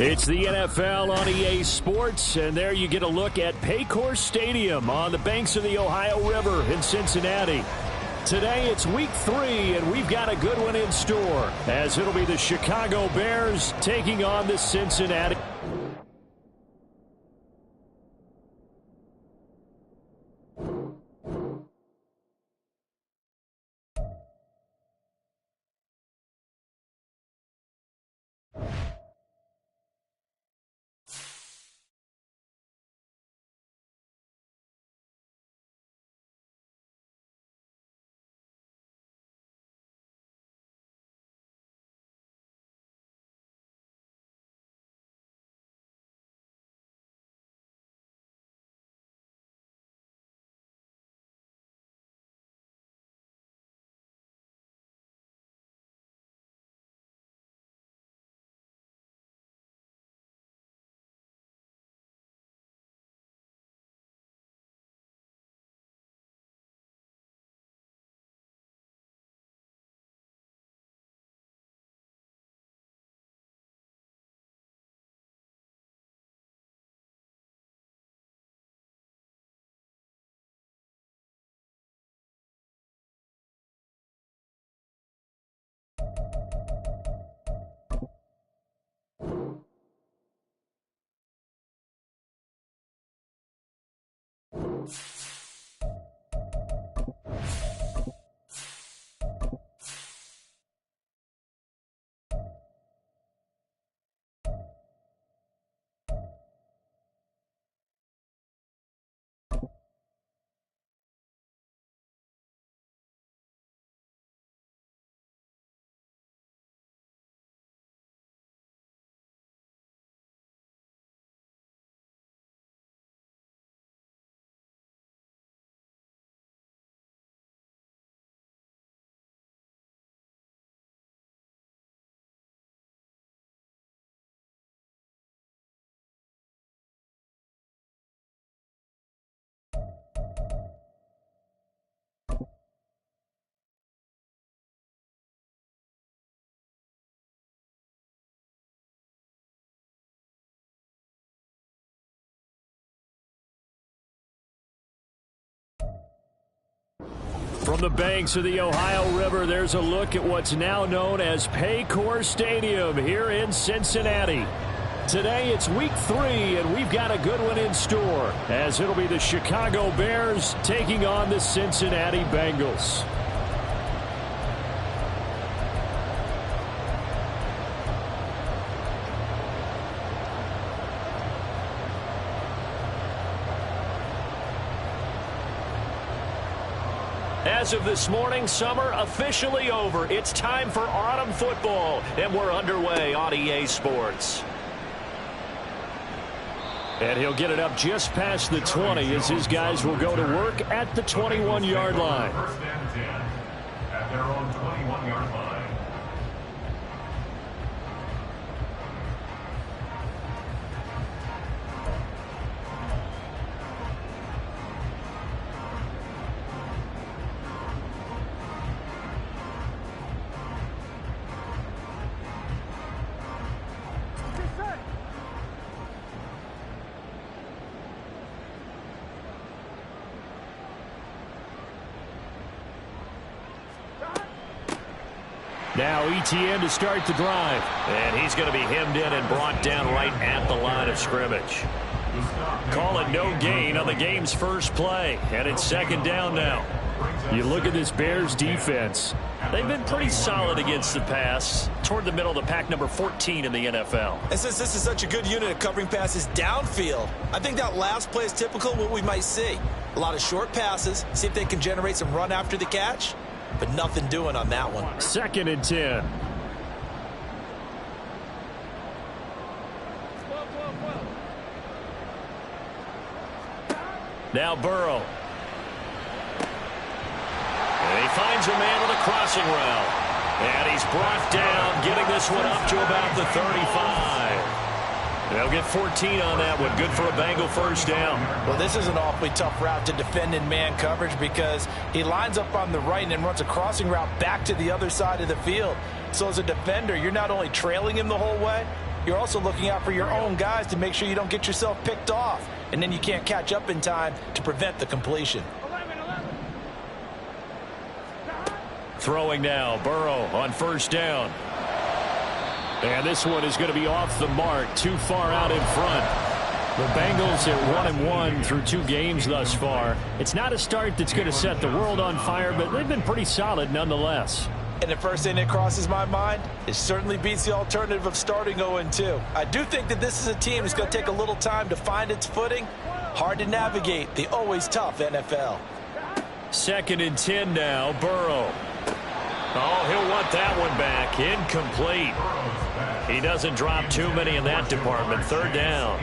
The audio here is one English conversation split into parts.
It's the NFL on EA Sports, and there you get a look at Paycor Stadium on the banks of the Ohio River in Cincinnati. Today it's week 3, and we've got a good one in store, as it'll be the Chicago Bears taking on the Cincinnati. From the banks of the Ohio River, there's a look at what's now known as Paycor Stadium here in Cincinnati. Today it's week 3, and we've got a good one in store, as it'll be the Chicago Bears taking on the Cincinnati Bengals. As of this morning, summer officially over. It's time for autumn football, and we're underway on EA Sports. And he'll get it up just past the 20 as his guys will go to work at the 21-yard line. First and 10 at their own 21-yard line. Now ETN to start the drive. And he's going to be hemmed in and brought down right at the line of scrimmage. Call it no gain on the game's first play. And it's second down now. You look at this Bears defense. They've been pretty solid against the pass. Toward the middle of the pack, number 14 in the NFL. And since this is such a good unit of covering passes downfield, I think that last play is typical of what we might see. A lot of short passes, see if they can generate some run after the catch. But nothing doing on that one. Second and 10. Now Burrow. And he finds a man with a crossing route. And he's brought down, getting this one up to about the 35. They'll get 14 on that one. Good for a Bengal first down. Well, this is an awfully tough route to defend in man coverage because he lines up on the right and then runs a crossing route back to the other side of the field. So as a defender, you're not only trailing him the whole way, you're also looking out for your own guys to make sure you don't get yourself picked off. And then you can't catch up in time to prevent the completion. Throwing now, Burrow on first down. And this one is going to be off the mark, too far out in front. The Bengals at 1-1 through 2 games thus far. It's not a start that's going to set the world on fire, but they've been pretty solid nonetheless. And the first thing that crosses my mind, it certainly beats the alternative of starting 0-2. I do think that this is a team that's going to take a little time to find its footing. Hard to navigate the always tough NFL. 2nd and 10 now, Burrow. Oh, he'll want that one back. Incomplete. He doesn't drop too many in that department. 3rd down.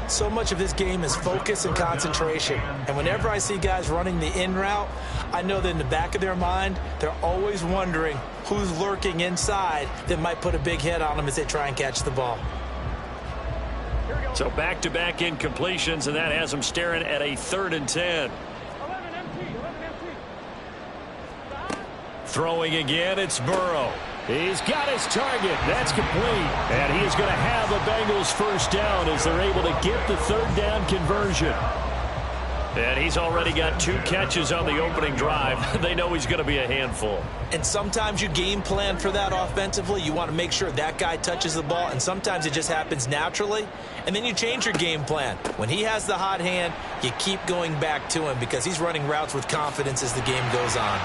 So much of this game is focus and concentration. And whenever I see guys running the in route, I know that in the back of their mind, they're always wondering who's lurking inside that might put a big hit on them as they try and catch the ball. So back-to-back incompletions, and that has them staring at a 3rd and 10. Throwing again, it's Burrow. He's got his target. That's complete. And he is going to have the Bengals first down as they're able to get the 3rd down conversion. And he's already got 2 catches on the opening drive. They know he's going to be a handful. And sometimes you game plan for that offensively. You want to make sure that guy touches the ball, and sometimes it just happens naturally. And then you change your game plan. When he has the hot hand, you keep going back to him because he's running routes with confidence as the game goes on.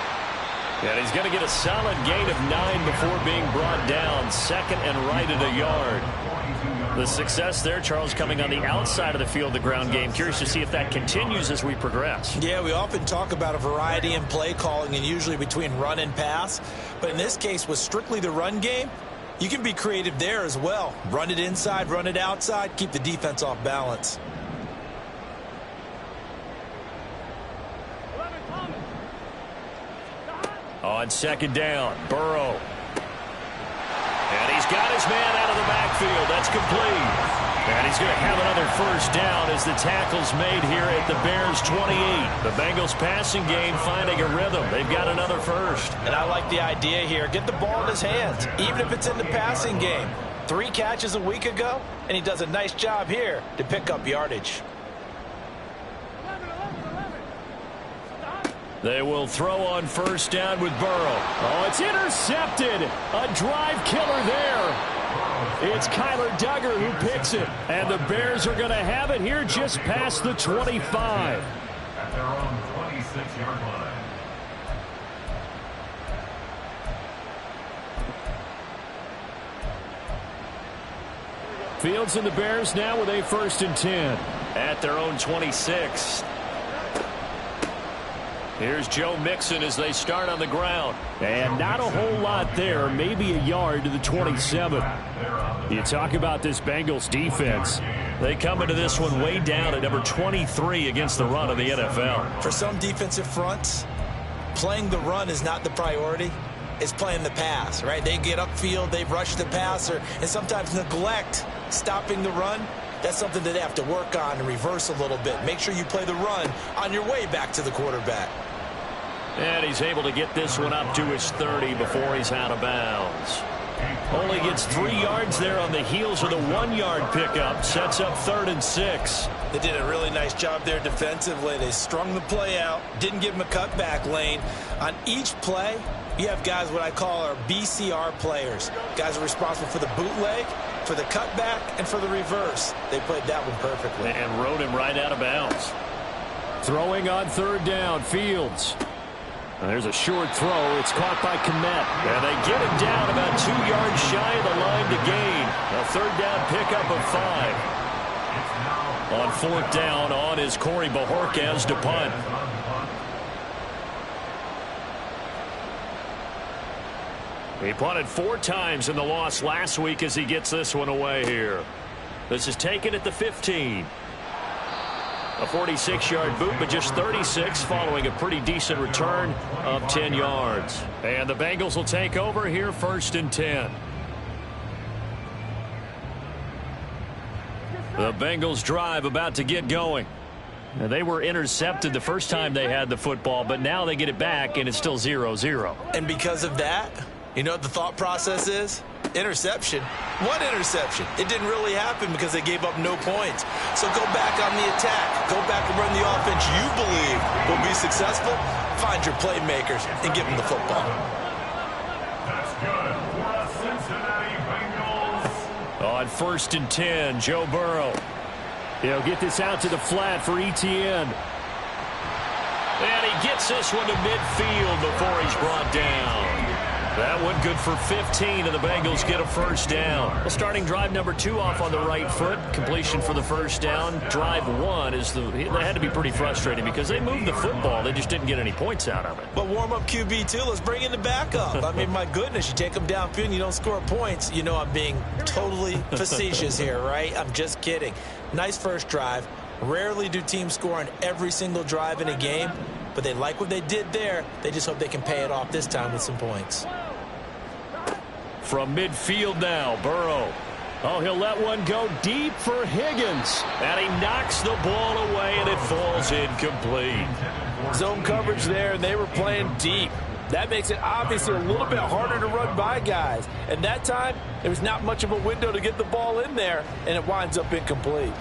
And he's going to get a solid gain of 9 before being brought down. 2nd and right at a yard. The success there, Charles, coming on the outside of the field, the ground game. Curious to see if that continues as we progress. Yeah, we often talk about a variety in play calling and usually between run and pass. But in this case, with strictly the run game, you can be creative there as well. Run it inside, run it outside, keep the defense off balance. On 2nd down, Burrow. And he's got his man out of the backfield. That's complete. And he's going to have another first down as the tackle's made here at the Bears' 28. The Bengals passing game finding a rhythm. They've got another first. And I like the idea here. Get the ball in his hands, even if it's in the passing game. 3 catches a week ago, and he does a nice job here to pick up yardage. They will throw on first down with Burrow. Oh, it's intercepted. A drive killer there. It's Kyler Duggar who picks it. And the Bears are going to have it here just past the 25. At their own 26-yard line. Fields and the Bears now with a 1st and 10. At their own 26. Here's Joe Mixon as they start on the ground. And not a whole lot there, maybe a yard to the 27. You talk about this Bengals defense. They come into this one way down at number 23 against the run of the NFL. For some defensive fronts, playing the run is not the priority. It's playing the pass, right? They get upfield, they rush the passer, and sometimes neglect stopping the run. That's something that they have to work on and reverse a little bit. Make sure you play the run on your way back to the quarterback. And he's able to get this one up to his 30 before he's out of bounds. Only gets 3 yards there on the heels of the 1-yard pickup. Sets up 3rd and 6. They did a really nice job there defensively. They strung the play out, didn't give him a cutback lane. On each play, you have guys what I call our BCR players. Guys are responsible for the bootleg, for the cutback, and for the reverse. They played that one perfectly. And rode him right out of bounds. Throwing on 3rd down, Fields. There's a short throw. It's caught by Kmet. And they get him down about 2 yards shy of the line to gain. A 3rd down pickup of 5. On 4th down, on is Corey Bojorquez to punt. He punted 4 times in the loss last week as he gets this one away here. This is taken at the 15. A 46-yard boot, but just 36 following a pretty decent return of 10 yards. And the Bengals will take over here 1st and 10. The Bengals drive about to get going. Now, they were intercepted the first time they had the football, but now they get it back, and it's still 0-0. And because of that, you know what the thought process is? Interception? What interception? It didn't really happen because they gave up no points. So go back on the attack. Go back and run the offense you believe will be successful. Find your playmakers and give them the football. That's good for the Cincinnati Bengals. On 1st and 10, Joe Burrow. He'll get this out to the flat for Etienne. And he gets this one to midfield before he's brought down. That one good for 15, and the Bengals get a first down. Well, starting drive number 2 off on the right foot. Completion for the first down. Drive 1 they had to be pretty frustrating because they moved the football. They just didn't get any points out of it. But warm up QB too. Let's bring in the backup. I mean, my goodness, you take them downfield and you don't score points. You know I'm being totally facetious here, right? I'm just kidding. Nice first drive. Rarely do teams score on every single drive in a game, but they like what they did there. They just hope they can pay it off this time with some points. From midfield now, Burrow. Oh, he'll let one go deep for Higgins. And he knocks the ball away, and it falls incomplete. Zone coverage there, and they were playing deep. That makes it obviously a little bit harder to run by guys. And that time, there was not much of a window to get the ball in there, and it winds up incomplete.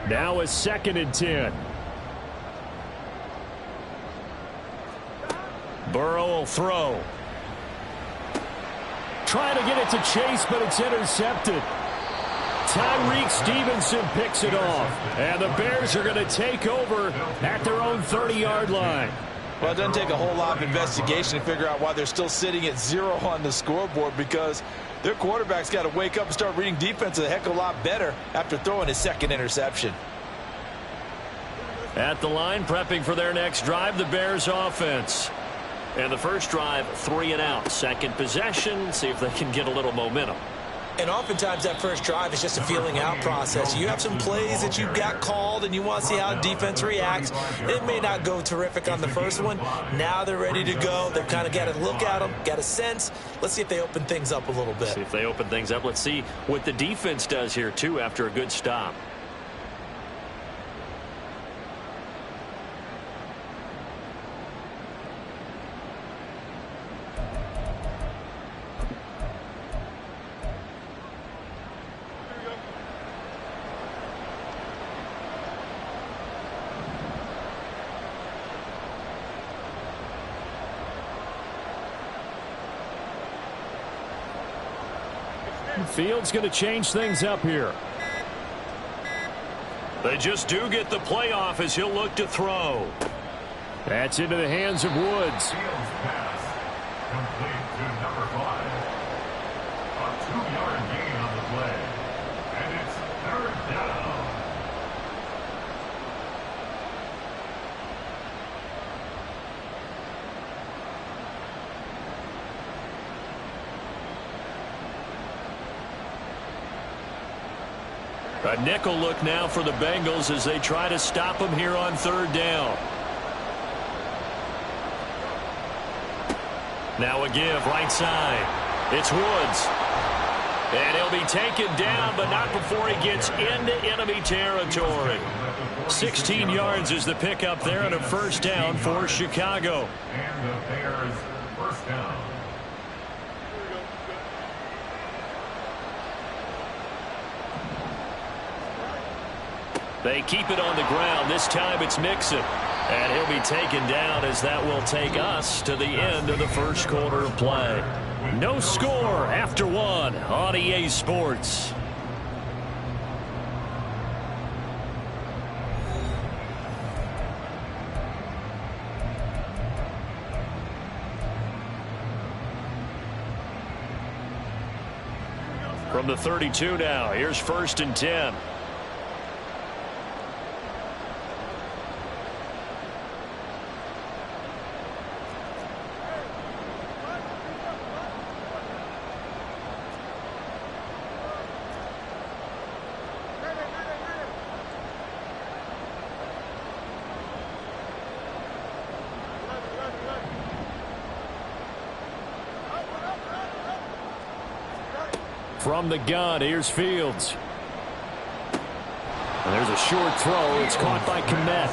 Now a 2nd and 10. Burrow will throw. Trying to get it to Chase, but it's intercepted. Tyreek Stevenson picks it off. And the Bears are going to take over at their own 30-yard line. Well, it doesn't take a whole lot of investigation to figure out why they're still sitting at 0 on the scoreboard, because their quarterback's got to wake up and start reading defense a heck of a lot better after throwing his 2nd interception. At the line, prepping for their next drive, the Bears offense. And the first drive, 3 and out. Second possession, see if they can get a little momentum. And oftentimes that first drive is just a feeling out process. You have some plays that you've got called and you want to see how defense reacts. It may not go terrific on the first one. Now they're ready to go. They've kind of got to look at them, got a sense. Let's see if they open things up a little bit. See if they open things up. Let's see what the defense does here, too, after a good stop. Fields going to change things up here. They just do get the playoff as he'll look to throw. That's into the hands of Woods. Fields pass complete to number 5. A 2-yard gain on the play. And it's 3rd down. A nickel look now for the Bengals as they try to stop him here on 3rd down. Now a give right side. It's Woods. And he'll be taken down, but not before he gets into enemy territory. 16 yards is the pickup there and a first down for Chicago. And the Bears first down. They keep it on the ground. This time it's Mixon. And he'll be taken down as that will take us to the end of the first quarter of play. No score after 1 on EA Sports. From the 32 now, here's 1st and 10. From the gun, here's Fields. And there's a short throw. It's caught by Kmet.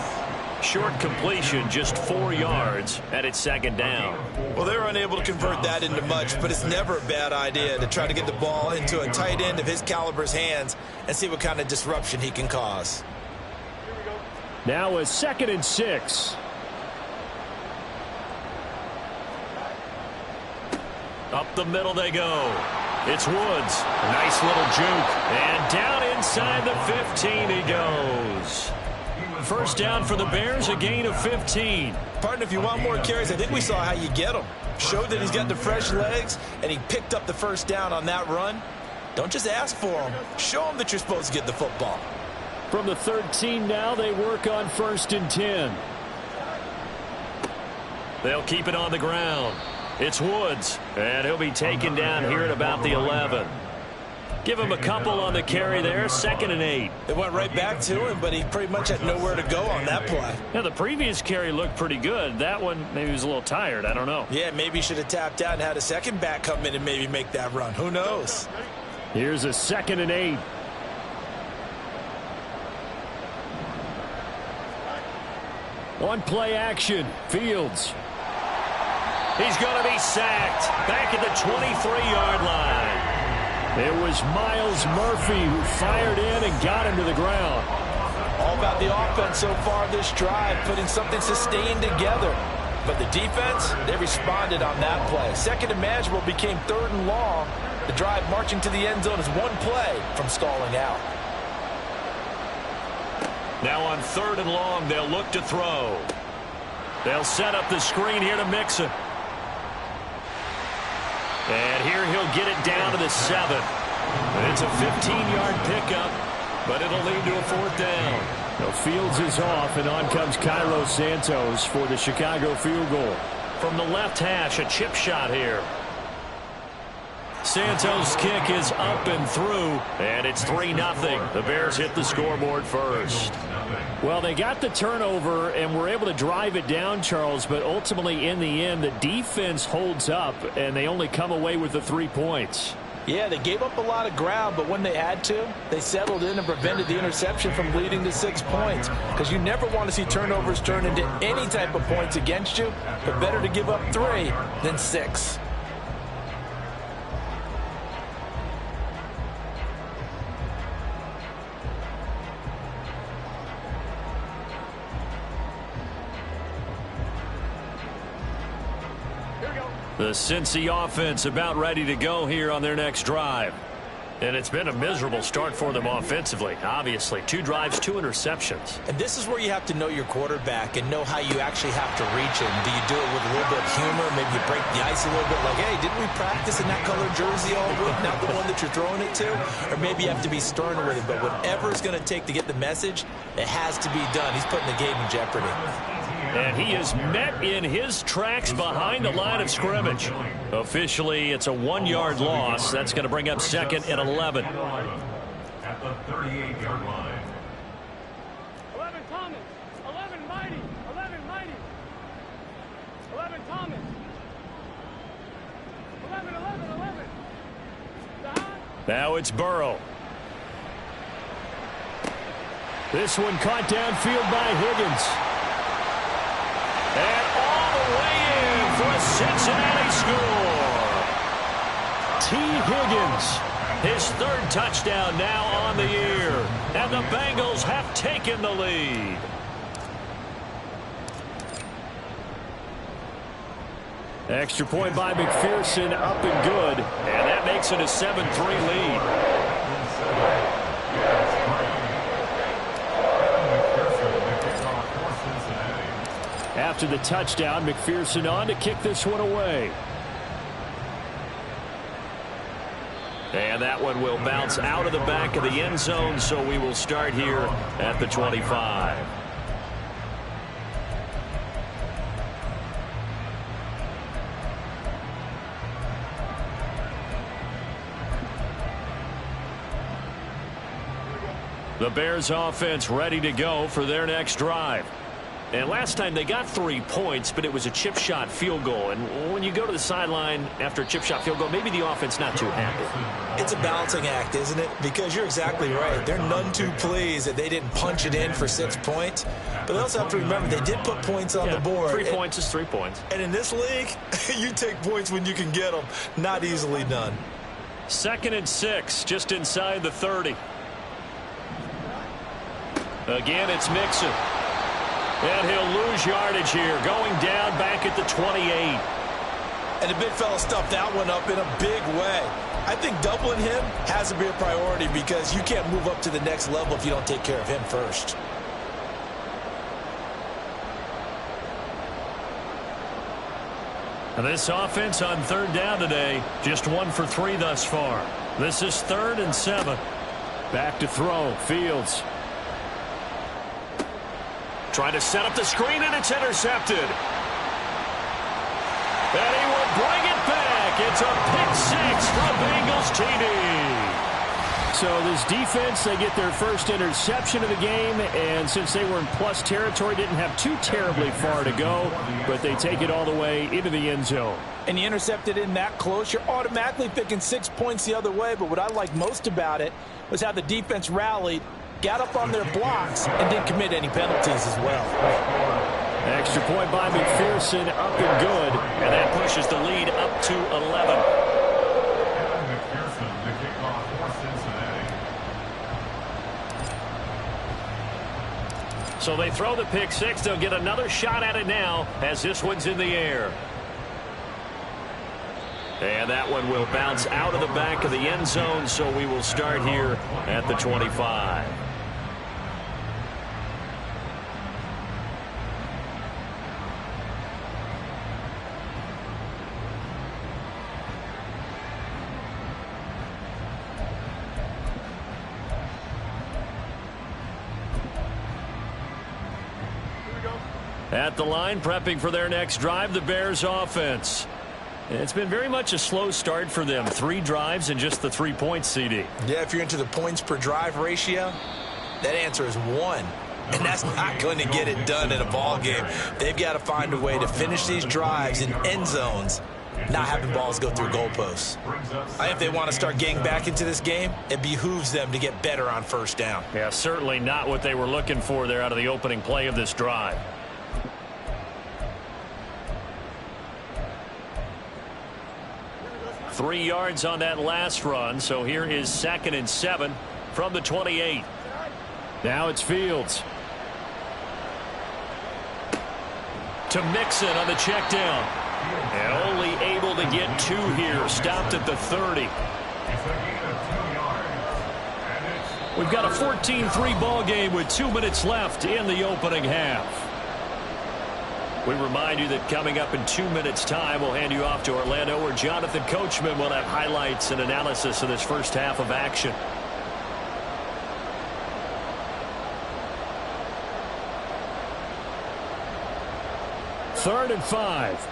Short completion, just 4 yards, and it's second down. Well, they were unable to convert that into much, but it's never a bad idea to try to get the ball into a tight end of his caliber's hands and see what kind of disruption he can cause. Now a 2nd and 6. Up the middle they go. It's Woods. Nice little juke. And down inside the 15 he goes. First down for the Bears, a gain of 15. Partner, if you want more carries, I think we saw how you get him. Showed that he's got the fresh legs, and he picked up the first down on that run. Don't just ask for him. Show him that you're supposed to get the football. From the 13 now, they work on 1st and 10. They'll keep it on the ground. It's Woods, and he'll be taken down here at about the 11. Give him a couple on the carry there, 2nd and 8. It went right back to him, but he pretty much had nowhere to go on that play. Yeah, the previous carry looked pretty good. That one, maybe he was a little tired. I don't know. Yeah, maybe he should have tapped out and had a second back come in and maybe make that run. Who knows? Here's a 2nd and 8. On play action, Fields. He's going to be sacked back at the 23-yard line. It was Myles Murphy who fired in and got him to the ground. All about the offense so far this drive, putting something sustained together. But the defense, they responded on that play. 2nd and manageable became 3rd and long. The drive marching to the end zone is one play from stalling out. Now on 3rd and long, they'll look to throw. They'll set up the screen here to Mixon. And here he'll get it down to the 7. It's a 15-yard pickup, but it'll lead to a 4th down. Now Fields is off, and on comes Cairo Santos for the Chicago field goal. From the left hash, a chip shot here. Santos' kick is up and through, and it's 3-0. The Bears hit the scoreboard first. Well, they got the turnover and were able to drive it down, Charles, but ultimately in the end, the defense holds up, and they only come away with the 3 points. Yeah, they gave up a lot of ground, but when they had to, they settled in and prevented the interception from leading to 6 points. Because you never want to see turnovers turn into any type of points against you, but better to give up 3 than 6. The Cincy offense about ready to go here on their next drive. And it's been a miserable start for them offensively. Obviously, 2 drives, 2 interceptions. And this is where you have to know your quarterback and know how you actually have to reach him. Do you do it with a little bit of humor? Maybe you break the ice a little bit like, hey, didn't we practice in that color jersey all week? Not the one that you're throwing it to? Or maybe you have to be stern with it. But whatever it's going to take to get the message, it has to be done. He's putting the game in jeopardy. And he is met in his tracks behind the line of scrimmage. Officially, it's a 1-yard loss. That's going to bring up 2nd and 11. At the 38-yard line. 11 Thomas. 11 Mighty. 11 Mighty. 11 Thomas. 11, 11, 11. Now it's Burrow. This one caught downfield by Higgins. And all the way in for a Cincinnati score. T. Higgins. His 3rd touchdown now on the year. And the Bengals have taken the lead. Extra point by McPherson, up and good. And that makes it a 7-3 lead. After the touchdown, McPherson on to kick this one away. And that one will bounce out of the back of the end zone, so we will start here at the 25. The Bears offense ready to go for their next drive. And last time they got 3 points, but it was a chip shot field goal. And when you go to the sideline after a chip shot field goal, maybe the offense not too happy. It's a balancing act, isn't it? Because you're exactly right. They're none too pleased that they didn't punch it in for 6 points. But they also have to remember they did put points on the board. 3 points is 3 points. And in this league, you take points when you can get them. Not easily done. 2nd and 6, just inside the 30. Again, it's Mixon. And he'll lose yardage here, going down back at the 28. And the big fella stuffed that one up in a big way. I think doubling him has to be a priority because you can't move up to the next level if you don't take care of him first. And this offense on 3rd down today, just 1 for 3 thus far. This is 3rd and 7. Back to throw, Fields. Trying to set up the screen, and it's intercepted. And he will bring it back. It's a pick 6 for Bengals TD. So this defense, they get their first interception of the game, and since they were in plus territory, didn't have too terribly far to go, but they take it all the way into the end zone. And you intercepted in that close, you're automatically picking 6 points the other way, but what I like most about it was how the defense rallied, got up on their blocks, and didn't commit any penalties as well. Extra point by McPherson, up and good. And that pushes the lead up to 11. And McPherson, the kickoff for Cincinnati. So they throw the pick 6. They'll get another shot at it now as this one's in the air. And that one will bounce out of the back of the end zone, so we will start here at the 25. At the line, prepping for their next drive, the Bears offense. It's been very much a slow start for them. 3 drives and just the 3 points, CD. Yeah, if you're into the points per drive ratio, that answer is 1. And that's not going to get it done in a ball game. They've got to find a way to finish these drives in end zones, not having balls go through goalposts. I think if they want to start getting back into this game, it behooves them to get better on 1st down. Yeah, certainly not what they were looking for there out of the opening play of this drive. Three yards on that last run, so here is 2nd and 7 from the 28. Now it's Fields. To Mixon on the check down. And only able to get 2 here. Stopped at the 30. It's a gain of 2 yards. And it's We've got a 14-3 ball game with 2 minutes left in the opening half. We remind you that coming up in 2 minutes' time, we'll hand you off to Orlando, where Jonathan Coachman will have highlights and analysis of this first half of action. Third and 5.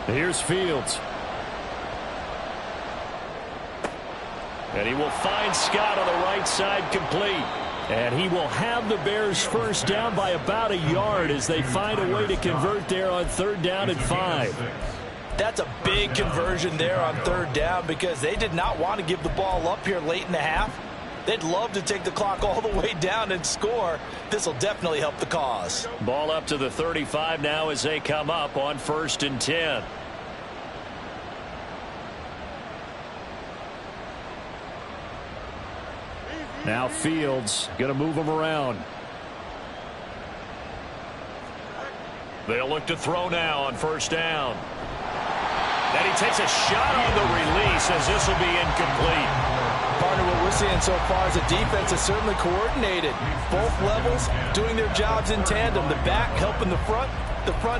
Here's Fields. And he will find Scott on the right side, complete. And he will have the Bears first down by about a yard as they find a way to convert there on 3rd down and 5. That's a big conversion there on 3rd down because they did not want to give the ball up here late in the half. They'd love to take the clock all the way down and score. This will definitely help the cause. Ball up to the 35 now as they come up on 1st and 10. Now Fields going to move him around. They'll look to throw now on 1st down. And he takes a shot on the release as this will be incomplete. Partner, what we're seeing so far is the defense is certainly coordinated. Both levels doing their jobs in tandem. The back helping the front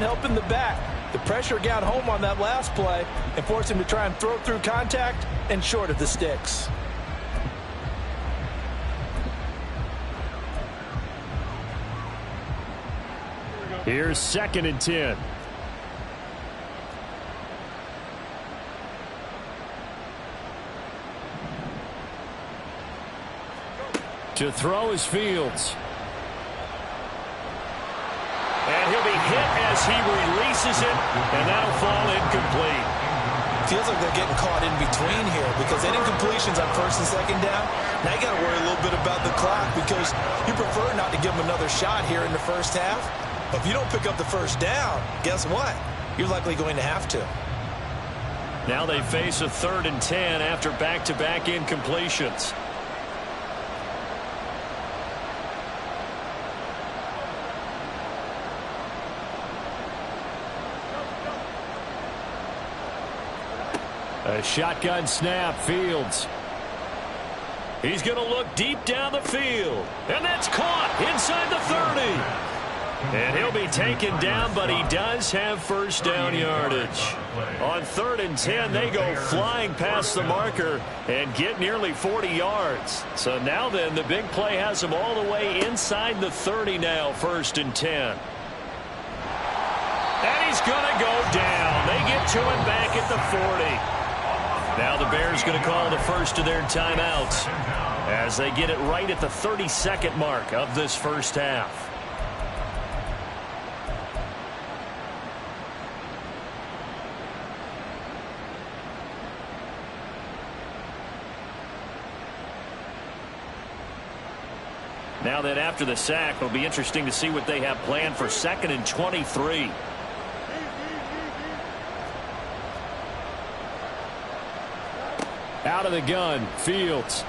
helping the back. The pressure got home on that last play and forced him to try and throw through contact and short of the sticks. Here's 2nd and 10. To throw is Fields. And he'll be hit as he releases it, and that'll fall incomplete. Feels like they're getting caught in between here because they didn't completions on first and second down. Now you got to worry a little bit about the clock because you prefer not to give them another shot here in the first half. But if you don't pick up the first down, guess what? You're likely going to have to. Now they face a 3rd and 10 after back-to-back incompletions. A shotgun snap, Fields. He's going to look deep down the field. And that's caught inside the 30. And he'll be taken down, but he does have first down yardage. On 3rd and 10, they go flying past the marker and get nearly 40 yards. So now then, the big play has them all the way inside the 30 now, 1st and 10. And he's going to go down. They get to him back at the 40. Now the Bears going to call the first of their timeouts as they get it right at the 32nd mark of this first half. Now that after the sack, it'll be interesting to see what they have planned for 2nd and 23. Out of the gun, Fields.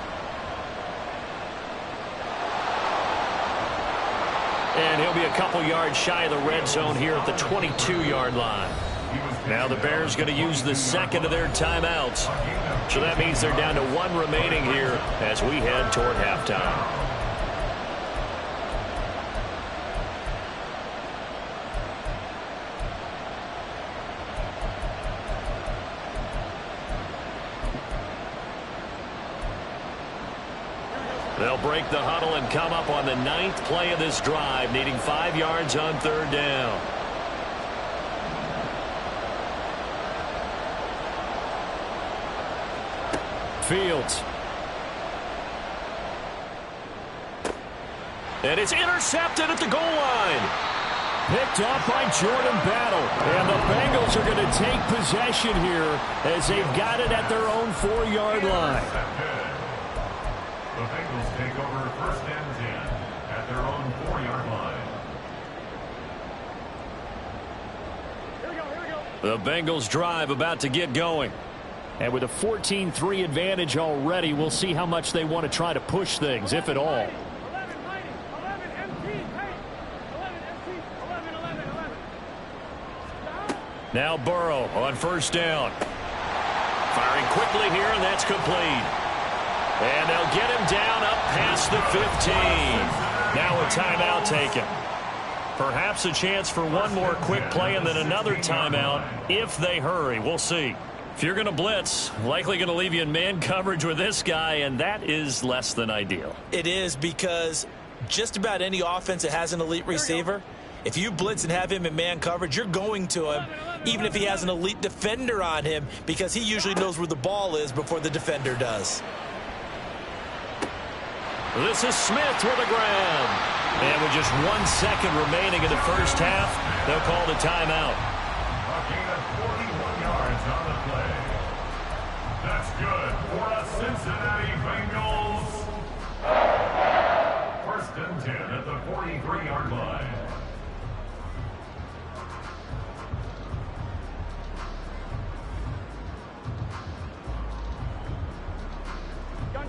And he'll be a couple yards shy of the red zone here at the 22-yard line. Now the Bears going to use the second of their timeouts. So that means they're down to 1 remaining here as we head toward halftime. They'll break the huddle and come up on the 9th play of this drive, needing 5 yards on 3rd down. Fields. And it's intercepted at the goal line. Picked up by Jordan Battle. And the Bengals are going to take possession here as they've got it at their own 4-yard line. The Bengals take over 1st and 10 at their own 4-yard line. Here we go. The Bengals drive about to get going. And with a 14-3 advantage already, we'll see how much they want to try to push things, if at all. 11 mighty, 11 MT, hey, 11 MT, 11. Now Burrow on 1st down. Firing quickly here, and that's complete. And they'll get him down up past the 15. Now a timeout taken. Perhaps a chance for one more quick play and then another timeout if they hurry. We'll see. If you're going to blitz, likely going to leave you in man coverage with this guy, and that is less than ideal. It is because just about any offense that has an elite receiver, if you blitz and have him in man coverage, you're going to him, even if he has an elite defender on him, because he usually knows where the ball is before the defender does. This is Smith with a grab. And with just 1 second remaining in the first half, they'll call the timeout. A gain of 41 yards on the play. That's good for the Cincinnati Bengals. 1st and 10 at the 43-yard line.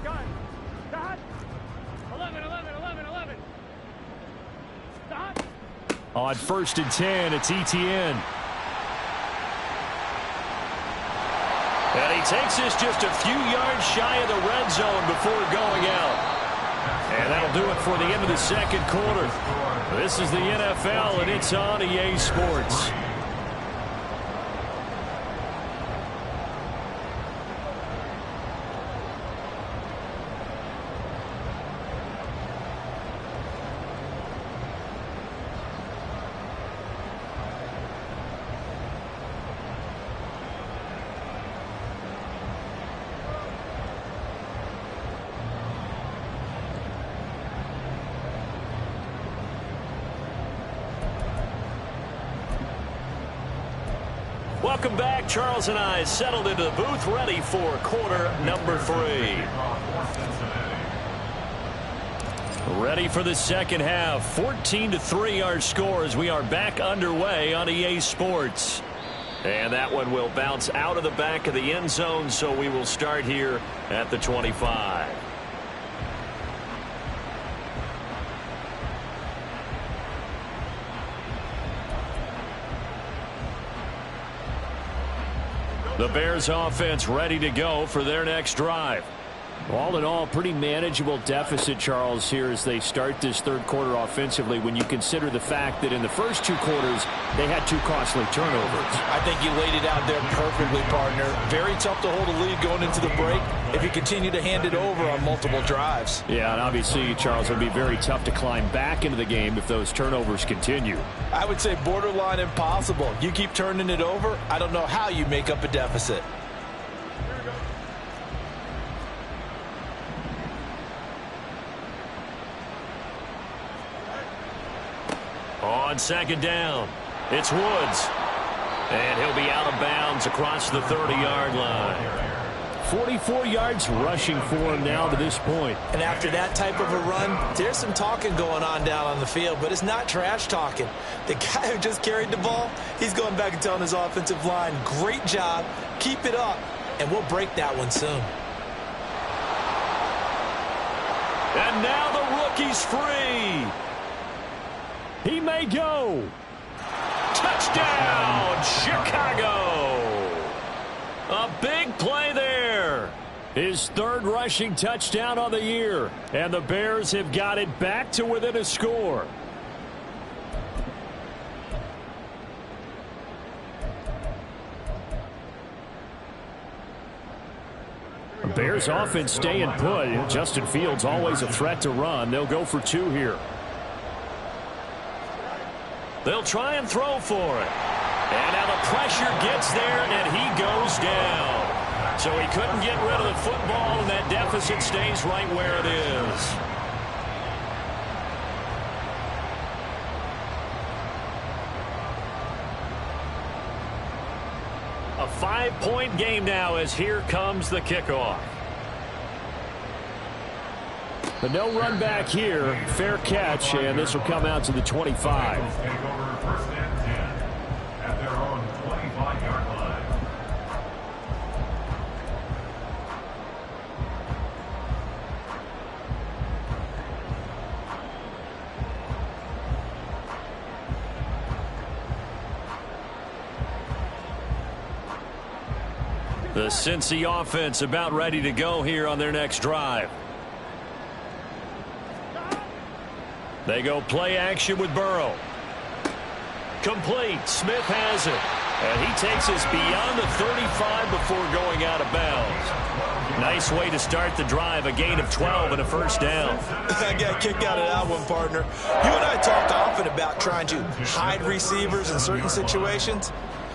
Gun. Dot. 11. Dot. On 1st and 10, it's Etienne. And he takes this just a few yards shy of the red zone before going out. And that'll do it for the end of the second quarter. This is the NFL, and it's on EA Sports. Welcome back. Charles and I settled into the booth, ready for quarter number 3. Ready for the second half. 14-3 our score as we are back underway on EA Sports. And that one will bounce out of the back of the end zone, so we will start here at the 25. The Bears offense ready to go for their next drive. All in all, pretty manageable deficit, Charles, here as they start this third quarter offensively when you consider the fact that in the first 2 quarters, they had 2 costly turnovers. I think you laid it out there perfectly, partner. Very tough to hold a lead going into the break if you continue to hand it over on multiple drives. Yeah, and obviously, Charles, it would be very tough to climb back into the game if those turnovers continue. I would say borderline impossible. You keep turning it over, I don't know how you make up a deficit. On second down, it's Woods. And he'll be out of bounds across the 30-yard line. 44 yards rushing for him now to this point. And after that type of a run, there's some talking going on down on the field, but it's not trash talking. The guy who just carried the ball, he's going back and telling his offensive line, great job, keep it up, and we'll break that one soon. And now the rookie's free. He may go. Touchdown, Chicago. A big play there. His 3rd rushing touchdown on the year. And the Bears have got it back to within a score. The Bears offense staying put. Justin Fields always a threat to run. They'll go for 2 here. They'll try and throw for it. And now the pressure gets there, and he goes down. So he couldn't get rid of the football, and that deficit stays right where it is. A 5-point game now as here comes the kickoff. But no run back here. Fair catch, and this will come out to the 25. Take over first and 10 at their own 25-yard line. The Cincy offense about ready to go here on their next drive. They go play action with Burrow. Complete. Smith has it. And he takes us beyond the 35 before going out of bounds. Nice way to start the drive. A gain of 12 and a first down. I got a kick out of that one, partner. You and I talk often about trying to hide receivers in certain situations,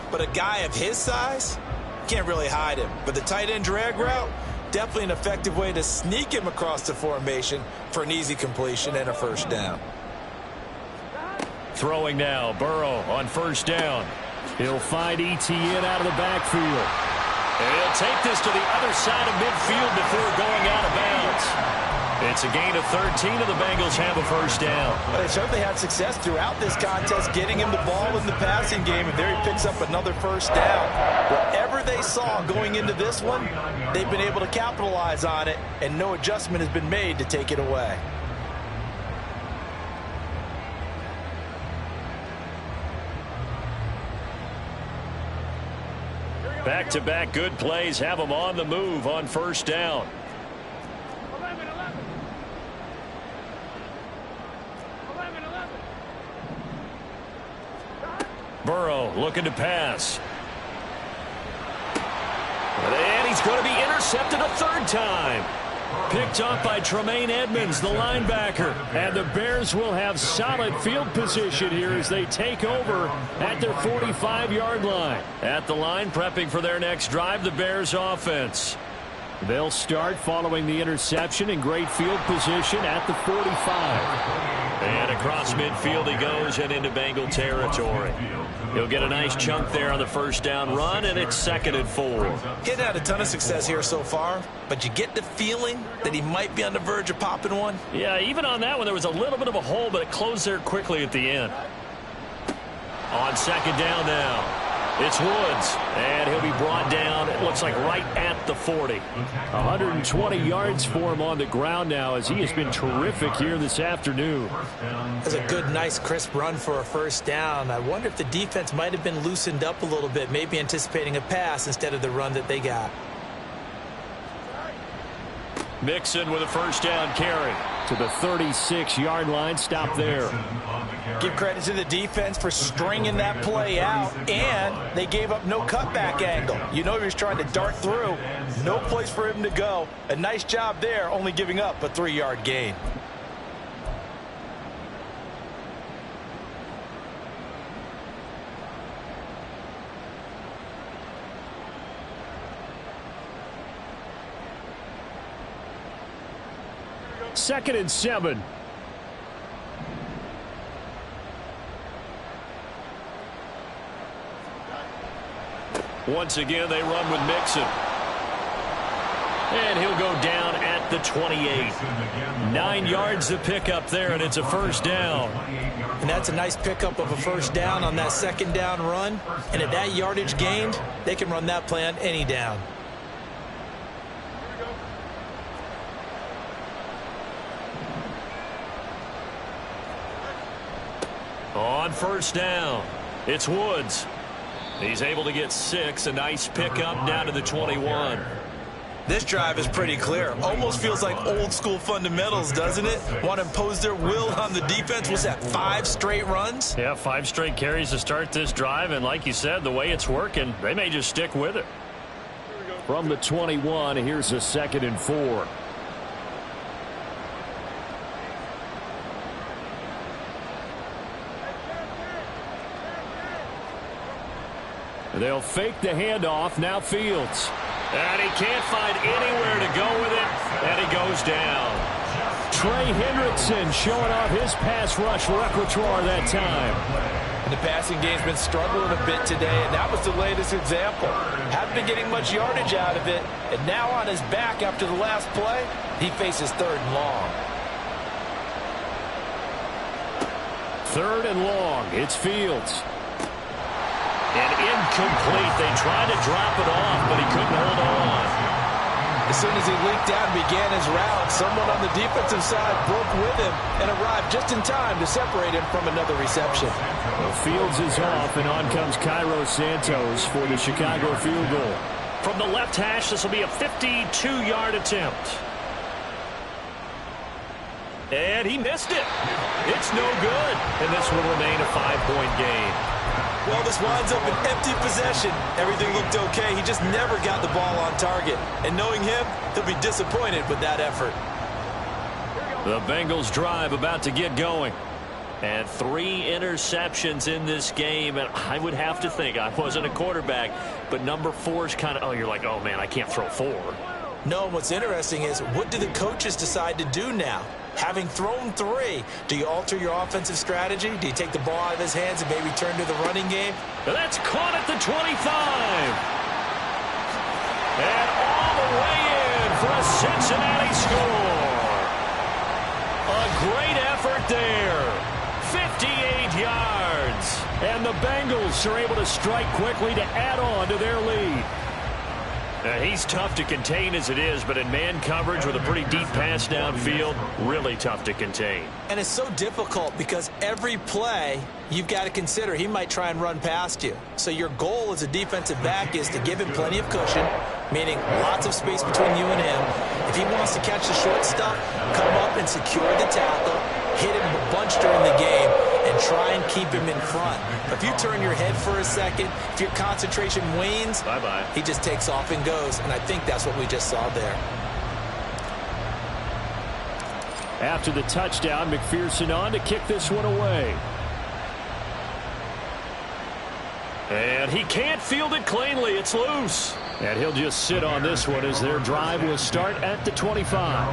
but a guy of his size can't really hide him. But the tight end drag route, definitely an effective way to sneak him across the formation for an easy completion and a first down. Throwing now, Burrow on first down. He'll find ETN out of the backfield. And he'll take this to the other side of midfield before going out of bounds. It's a gain of 13, and the Bengals have a first down. Well, they certainly had success throughout this contest getting him the ball in the passing game, and there he picks up another first down. Whatever they saw going into this one, they've been able to capitalize on it, and no adjustment has been made to take it away. Back-to-back good plays have them on the move on first down. 11, 11. 11, 11. Burrow looking to pass. And he's going to be intercepted a 3rd time. Picked off by Tremaine Edmonds, the linebacker. And the Bears will have solid field position here as they take over at their 45-yard line. At the line, prepping for their next drive, the Bears offense. They'll start following the interception in great field position at the 45. And a across midfield he goes and into Bengal territory. He'll get a nice chunk there on the first down run, and it's 2nd and 4. He hasn't had a ton of success here so far, but you get the feeling that he might be on the verge of popping one. Yeah, even on that one, there was a little bit of a hole, but it closed there quickly at the end. On 2nd down now. It's Woods, and he'll be brought down, it looks like right at the 40. 120 yards for him on the ground now, as he has been terrific here this afternoon. That's a good, nice, crisp run for a first down. I wonder if the defense might have been loosened up a little bit, maybe anticipating a pass instead of the run that they got. Mixon with a first down carry. To the 36-yard line, stop there. Give credit to the defense for stringing that play out, and they gave up no cutback angle. You know he was trying to dart through. No place for him to go. A nice job there, only giving up a 3-yard gain. Second and 7. Once again, they run with Mixon. And he'll go down at the 28. 9 yards to pick up there, and it's a first down. And that's a nice pickup of a first down on that second down run. And at that yardage gained, they can run that play on any down. On first down, it's Woods. He's able to get 6, a nice pickup down to the 21. This drive is pretty clear. Almost feels like old school fundamentals, doesn't it? Want to impose their will on the defense. Was that 5 straight runs? Yeah, 5 straight carries to start this drive, and like you said, the way it's working, they may just stick with it. From the 21, here's a 2nd and 4. They'll fake the handoff. Now Fields. And he can't find anywhere to go with it, and he goes down. Trey Hendrickson showing off his pass rush repertoire that time. And the passing game's been struggling a bit today, and that was the latest example. Hadn't been getting much yardage out of it, and now on his back after the last play, he faces 3rd and long. 3rd and long. It's Fields. And incomplete. They tried to drop it off, but he couldn't hold on. As soon as he leaked out and began his route, someone on the defensive side broke with him and arrived just in time to separate him from another reception. Well, Fields is off, and on comes Cairo Santos for the Chicago field goal. From the left hash, this will be a 52-yard attempt. And he missed it. It's no good. And this will remain a 5-point game. Well, this winds up an empty possession. Everything looked okay. He just never got the ball on target. And knowing him, he'll be disappointed with that effort. The Bengals drive about to get going. And 3 interceptions in this game. And I would have to think, I wasn't a quarterback, but number 4 is kind of, you're like, oh, man, I can't throw 4. No, what's interesting is, what do the coaches decide to do now? Having thrown 3, do you alter your offensive strategy? Do you take the ball out of his hands and maybe turn to the running game? That's caught at the 25. And all the way in for a Cincinnati score. A great effort there. 58 yards. And the Bengals are able to strike quickly to add on to their lead. He's tough to contain as it is, but in man coverage with a pretty deep pass downfield, really tough to contain. And it's so difficult because every play you've got to consider he might try and run past you. So your goal as a defensive back is to give him plenty of cushion, meaning lots of space between you and him. If he wants to catch the short stuff, come up and secure the tackle, hit him a bunch during the game, and try and keep him in front. If you turn your head for a second, if your concentration wanes, bye-bye. He just takes off and goes, and I think that's what we just saw there. After the touchdown, McPherson on to kick this one away. And he can't field it cleanly. It's loose. And he'll just sit on this one as their drive will start at the 25.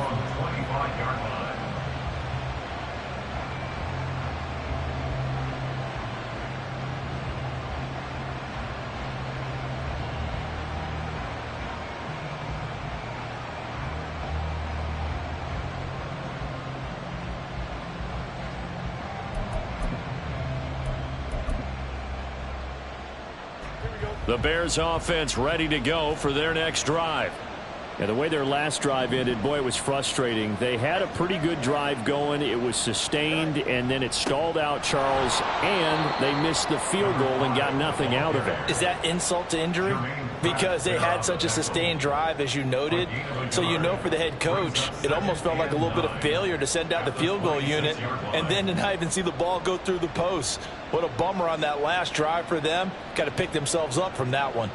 The Bears offense ready to go for their next drive. Yeah, the way their last drive ended, boy, it was frustrating. They had a pretty good drive going. It was sustained, and then it stalled out, Charles, and they missed the field goal and got nothing out of it. Is that insult to injury? Because they had such a sustained drive, as you noted. So you know for the head coach, it almost felt like a little bit of failure to send out the field goal unit and then to not even see the ball go through the post. What a bummer on that last drive for them. Got to pick themselves up from that one.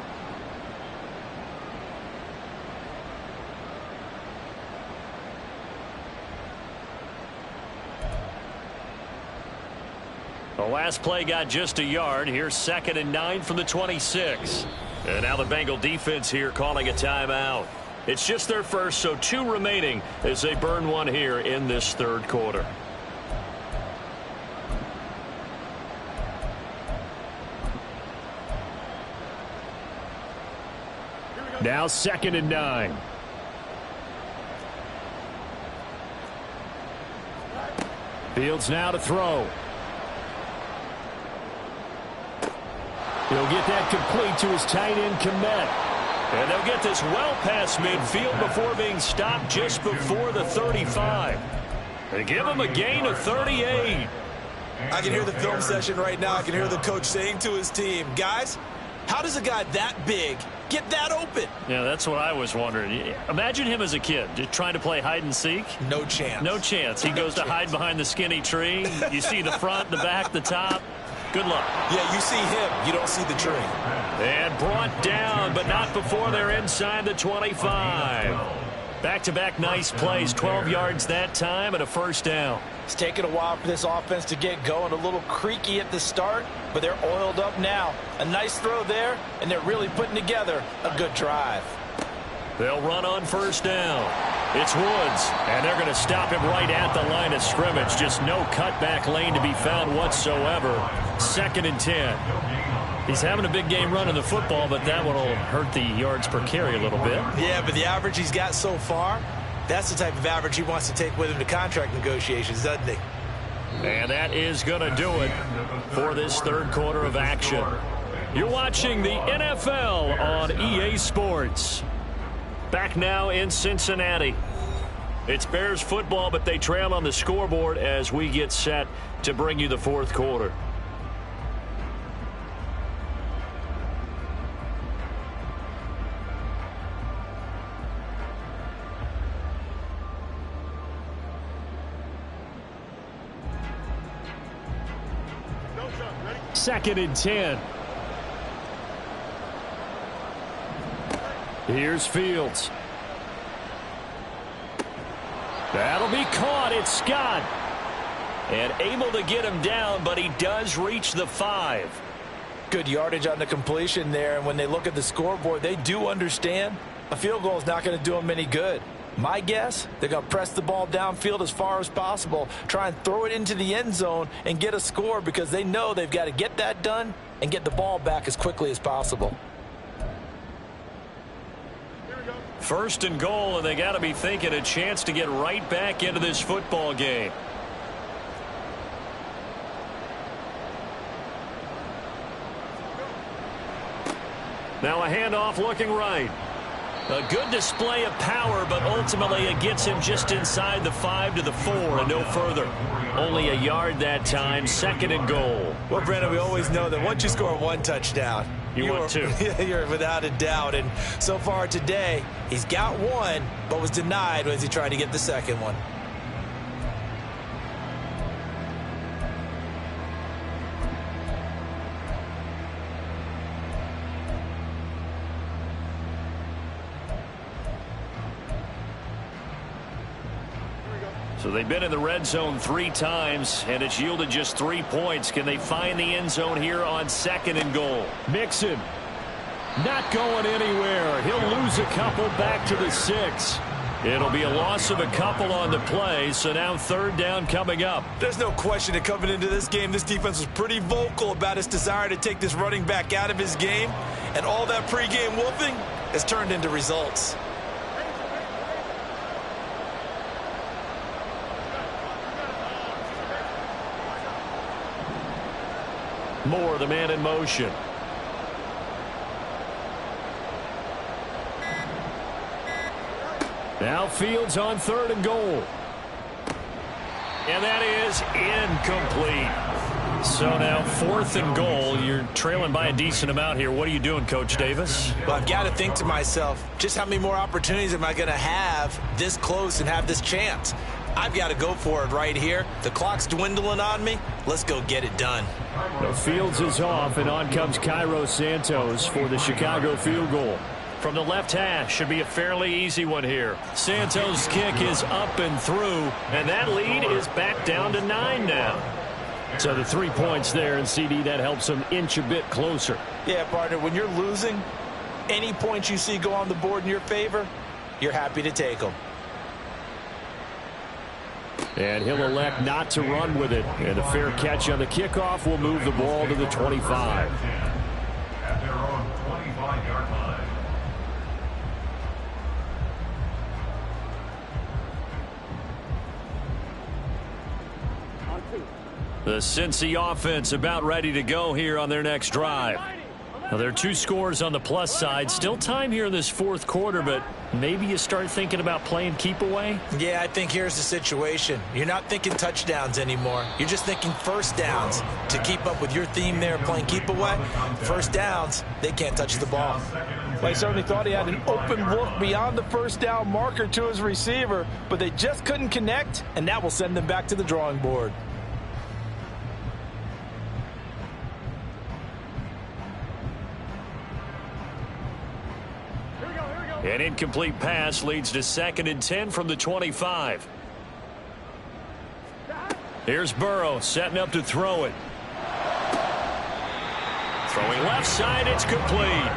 The last play got just a yard. Here's 2nd and 9 from the 26. And now the Bengal defense here calling a timeout. It's just their first, so 2 remaining as they burn one here in this third quarter. Now 2nd and 9. Fields now to throw. He'll get that complete to his tight end, Kmet. And they'll get this well past midfield before being stopped just before the 35. They give him a gain of 38. I can hear the film session right now. I can hear the coach saying to his team, guys, how does a guy that big get that open? Yeah, that's what I was wondering. Imagine him as a kid, just trying to play hide and seek. No chance. No chance. He goes to hide behind the skinny tree. You see the front, the back, the top. Good luck. Yeah, you see him. You don't see the tree. And brought down, but not before they're inside the 25. Back-to-back nice plays, 12 yards that time and a first down. It's taken a while for this offense to get going. A little creaky at the start, but they're oiled up now. A nice throw there, and they're really putting together a good drive. They'll run on first down. It's Woods, and they're going to stop him right at the line of scrimmage. Just no cutback lane to be found whatsoever. 2nd and 10. He's having a big game running the football, but that one will hurt the yards per carry a little bit. Yeah, but the average he's got so far, that's the type of average he wants to take with him to contract negotiations, doesn't he? And that is going to do it for this third quarter of action. You're watching the NFL on EA Sports. Back now in Cincinnati. It's Bears football, but they trail on the scoreboard as we get set to bring you the fourth quarter. Second and 10. Here's Fields. That'll be caught. It's Scott. And able to get him down, but he does reach the 5. Good yardage on the completion there, and when they look at the scoreboard, they do understand a field goal is not going to do them any good. My guess, they're going to press the ball downfield as far as possible, try and throw it into the end zone and get a score because they know they've got to get that done and get the ball back as quickly as possible. First and goal, and they got to be thinking a chance to get right back into this football game. Now a handoff looking right. A good display of power, but ultimately it gets him just inside the 5 to the 4 and no further. Only a yard that time, 2nd and goal. Well, Brandon, we always know that once you score one touchdown, you want two. You're without a doubt. And so far today, he's got one, but was denied as he tried to get the second one. So they've been in the red zone 3 times, and it's yielded just 3 points. Can they find the end zone here on 2nd and goal? Mixon not going anywhere. He'll lose a couple back to the 6. It'll be a loss of a couple on the play, so now 3rd down coming up. There's no question that coming into this game, this defense was pretty vocal about its desire to take this running back out of his game, and all that pregame wolfing has turned into results. Moore, the man in motion. Now Fields on 3rd and goal. And that is incomplete. So now 4th and goal. You're trailing by a decent amount here. What are you doing, Coach Davis? Well, I've got to think to myself, just how many more opportunities am I going to have this close and have this chance? I've got to go for it right here. The clock's dwindling on me. Let's go get it done. The Fields is off, and on comes Cairo Santos for the Chicago field goal. From the left hash, should be a fairly easy one here. Santos' kick is up and through, and that lead is back down to 9 now. So the 3 points there, and CD, that helps them inch a bit closer. Yeah, partner, when you're losing, any points you see go on the board in your favor, you're happy to take them. And he'll elect not to run with it. And a fair catch on the kickoff will move the ball to the 25. At their own 25-yard line. The Cincy offense about ready to go here on their next drive. Now, there are 2 scores on the plus side. Still time here in this 4th quarter, but maybe you start thinking about playing keep away? Yeah, I think here's the situation. You're not thinking touchdowns anymore. You're just thinking first downs. To keep up with your theme there, playing keep away, first downs, they can't touch the ball. Well, he certainly thought he had an open look beyond the first down marker to his receiver, but they just couldn't connect, and that will send them back to the drawing board. An incomplete pass leads to 2nd and 10 from the 25. Here's Burrow setting up to throw it. Throwing left side, it's complete.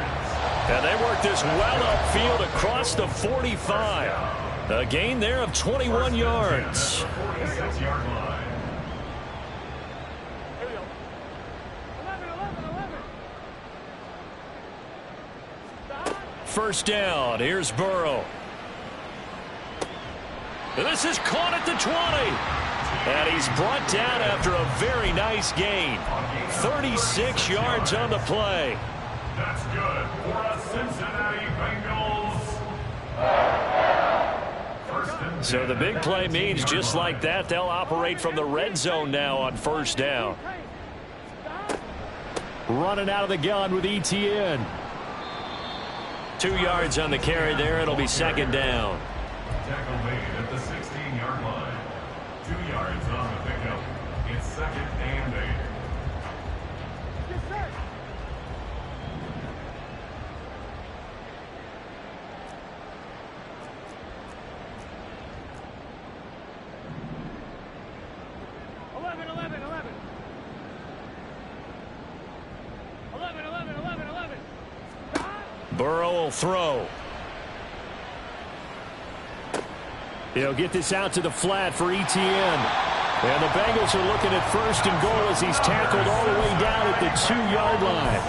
And they work this well upfield across the 45. A gain there of 21 yards. 46-yard line. First down. Here's Burrow. And this is caught at the 20. And he's brought down after a very nice gain. 36 yards on the play. That's good for a Cincinnati Bengals. First and 10. So the big play means just like that, they'll operate from the red zone now on first down. Running out of the gun with ETN. 2 yards on the carry there. It'll be 2nd down. Tackle made at the 16-yard line. 2 yards on the pickup. It's 2nd and 8. Burrow will throw. He'll get this out to the flat for ETN. And the Bengals are looking at 1st and goal as he's tackled all the way down at the 2-yard line.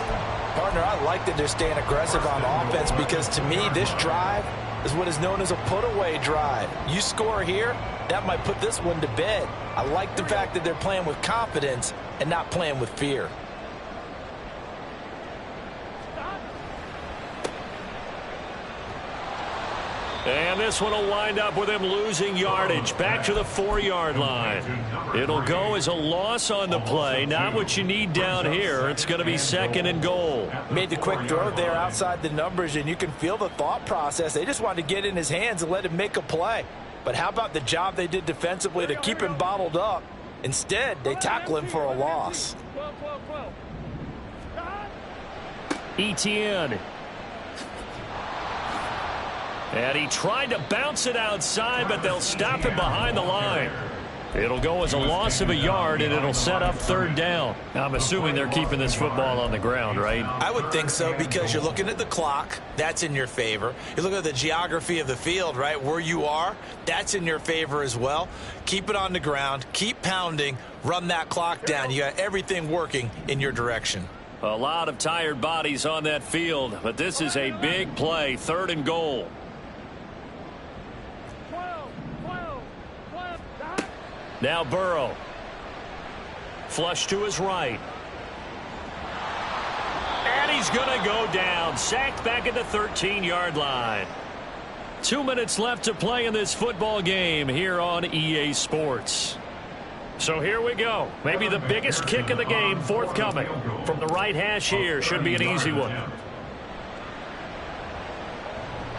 Partner, I like that they're staying aggressive on offense because to me, this drive is what is known as a put-away drive. You score here, that might put this one to bed. I like the fact that they're playing with confidence and not playing with fear. And this one will wind up with him losing yardage back to the 4-yard line. It'll go as a loss on the play. Not what you need down here. It's going to be 2nd and goal. Made the quick throw there outside the numbers, and you can feel the thought process. They just wanted to get in his hands and let him make a play. But how about the job they did defensively to keep him bottled up? Instead, they tackle him for a loss. ETN. And he tried to bounce it outside, but they'll stop him behind the line. It'll go as a loss of a yard, and it'll set up 3rd down. Now, I'm assuming they're keeping this football on the ground, right? I would think so because you're looking at the clock. That's in your favor. You look at the geography of the field, right, where you are. That's in your favor as well. Keep it on the ground. Keep pounding. Run that clock down. You got everything working in your direction. A lot of tired bodies on that field, but this is a big play. 3rd and goal. Now Burrow. Flush to his right. And he's going to go down. Sacked back at the 13-yard line. 2 minutes left to play in this football game here on EA Sports. So here we go. Maybe the biggest kick of the game forthcoming from the right hash here. Should be an easy one.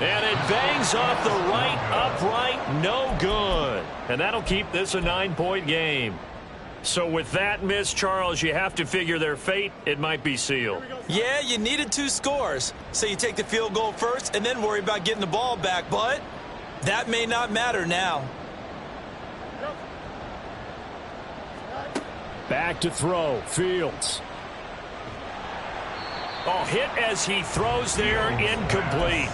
And it bangs off the right upright. No good. And that'll keep this a 9-point game. So with that miss, Charles, you have to figure their fate. It might be sealed. Yeah, you needed 2 scores. So you take the field goal first and then worry about getting the ball back. But that may not matter now. Back to throw. Fields. Oh, hit as he throws there. Incomplete.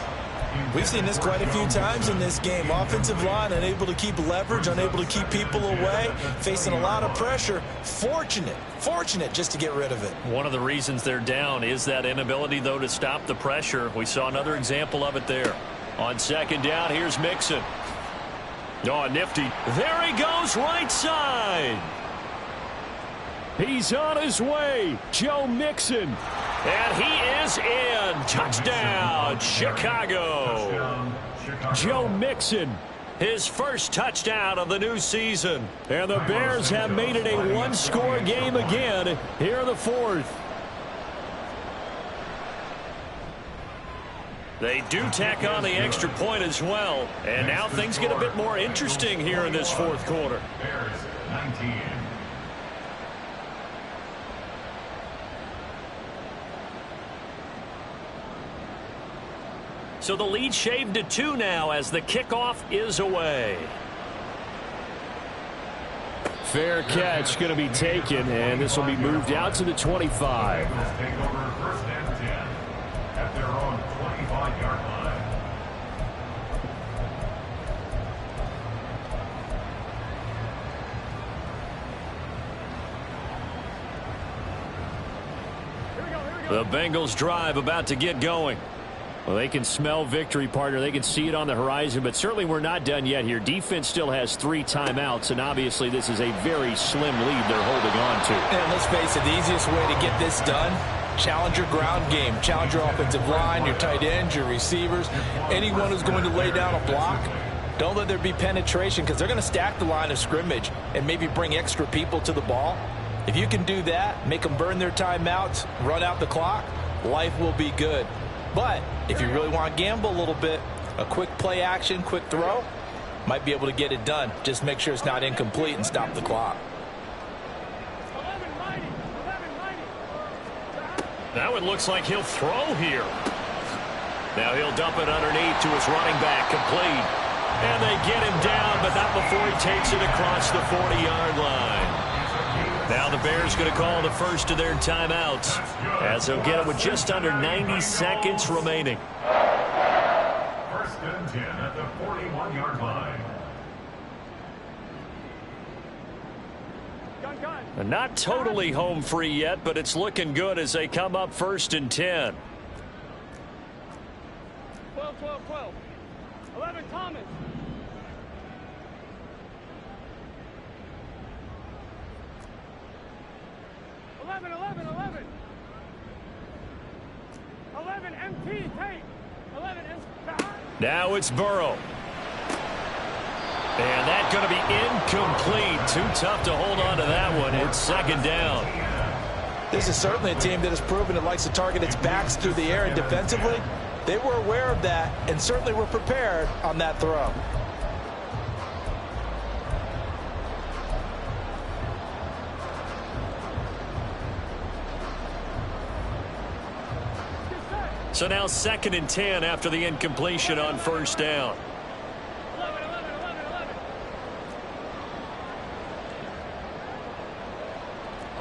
We've seen this quite a few times in this game. Offensive line unable to keep leverage, unable to keep people away, facing a lot of pressure. Fortunate just to get rid of it. One of the reasons they're down is that inability, though, to stop the pressure. We saw another example of it there. On second down, here's Mixon. Oh, nifty. There he goes, right side. He's on his way. Joe Mixon. And he is in. Touchdown, Chicago. Joe Mixon, his first touchdown of the new season. And the Bears have made it a 1-score game again here in the 4th. They do tack on the extra point as well. And now things get a bit more interesting here in this 4th quarter. Bears 19. So the lead shaved to 2 now as the kickoff is away. Fair catch going to be taken, and this will be moved out to the 25. Bengals take over first and 10 at their own 25-yard line. The Bengals drive about to get going. Well, they can smell victory, partner. They can see it on the horizon, but certainly we're not done yet here. Defense still has 3 timeouts, and obviously this is a very slim lead they're holding on to. And let's face it, the easiest way to get this done, challenge your ground game. Challenge your offensive line, your tight ends, your receivers, anyone who's going to lay down a block. Don't let there be penetration because they're going to stack the line of scrimmage and maybe bring extra people to the ball. If you can do that, make them burn their timeouts, run out the clock, life will be good. But if you really want to gamble a little bit, a quick play action, quick throw, might be able to get it done. Just make sure it's not incomplete and stop the clock. Now it looks like he'll throw here. Now he'll dump it underneath to his running back, complete. And they get him down, but not before he takes it across the 40-yard line. Now the Bears going to call the first of their timeouts as they'll get it with just under 90 seconds remaining. First and 10 at the 41-yard line. And not totally home free yet, but it's looking good as they come up first and 10. 12, 12, 12. 11, Thomas. 11, 11, 11. 11, MT, take. 11, MT. Now it's Burrow. And that's going to be incomplete. Too tough to hold on to that one. It's second down. This is certainly a team that has proven it likes to target its backs through the air, and defensively, they were aware of that and certainly were prepared on that throw. So now second and 10 after the incompletion on first down. 11, 11, 11, 11.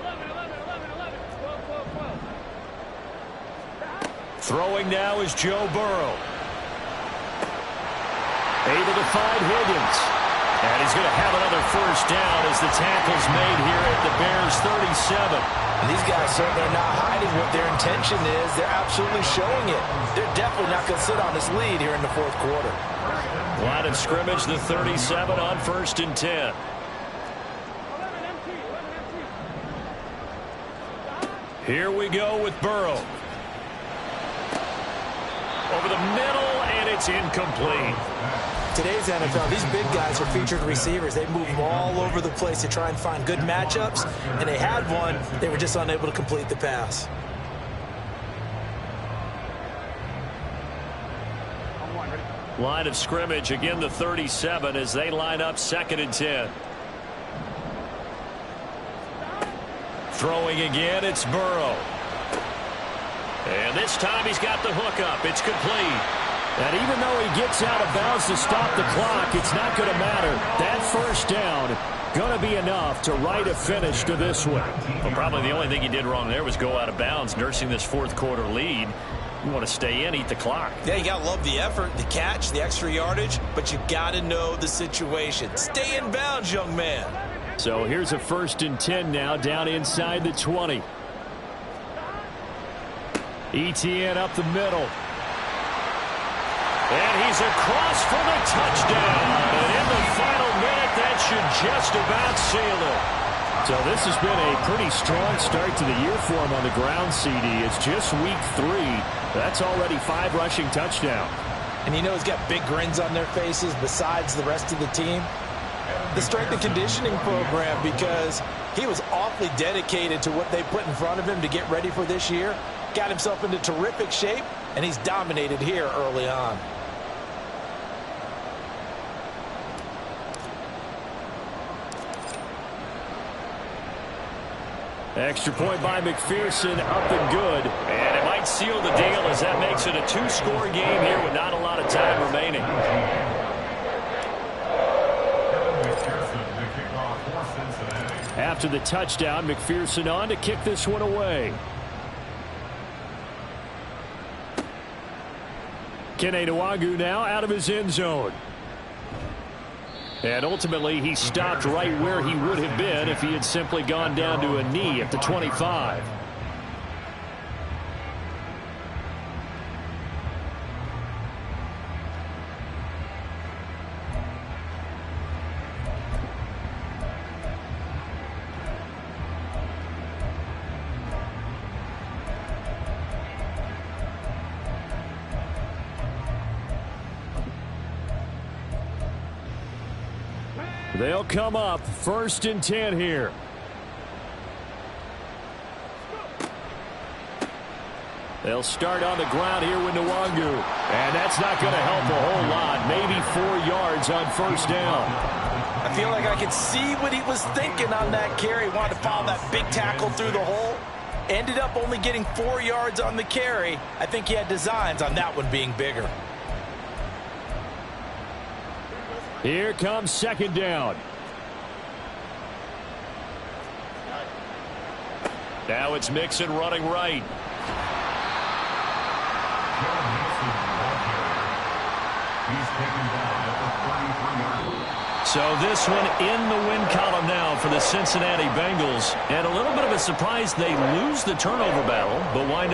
11, 11, 11, 11. 12, 12, 12. Throwing now is Joe Burrow. Able to find Higgins. And he's going to have another first down as the tackle's made here at the Bears 37. And these guys certainly are not hiding what their intention is. They're absolutely showing it. They're definitely not going to sit on this lead here in the 4th quarter. Line of scrimmage, the 37 on first and 10. 11, MT, 11, MT. Here we go with Burrow. Over the middle, and It's incomplete. Today's NFL, these big guys are featured receivers. They move all over the place to try and find good matchups, and they had one. They were just unable to complete the pass. Line of scrimmage, again the 37 as they line up 2nd and 10. Throwing again, it's Burrow. And this time he's got the hook up. It's complete. And even though he gets out of bounds to stop the clock, it's not going to matter. That first down going to be enough to write a finish to this one. Well, probably the only thing he did wrong there was go out of bounds, nursing this 4th quarter lead. You want to stay in, eat the clock. Yeah, you got to love the effort, the catch, the extra yardage, but you got to know the situation. Stay in bounds, young man. So here's a 1st and 10 now, down inside the 20. ETN up the middle. And he's across for the touchdown. And in the final minute, that should just about seal it. So this has been a pretty strong start to the year for him on the ground, CD. It's just week 3. That's already 5 rushing touchdowns. And you know he's got big grins on their faces besides the rest of the team. The strength and conditioning program, because he was awfully dedicated to what they put in front of him to get ready for this year. Got himself into terrific shape, and he's dominated here early on. Extra point by McPherson, up and good. And it might seal the deal as that makes it a 2-score game here with not a lot of time remaining. After the touchdown, McPherson on to kick this one away. Kene Nwangwu now out of his end zone. And ultimately, he stopped right where he would have been if he had simply gone down to a knee at the 25. They'll come up 1st and 10 here. They'll start on the ground here with Nwangwu. And that's not going to help a whole lot. Maybe 4 yards on 1st down. I feel like I could see what he was thinking on that carry. Wanted to follow that big tackle through the hole. Ended up only getting 4 yards on the carry. I think he had designs on that one being bigger. Here comes 2nd down. Now it's Mixon running right. So this one in the win column now for the Cincinnati Bengals. And a little bit of a surprise, they lose the turnover battle, but wind up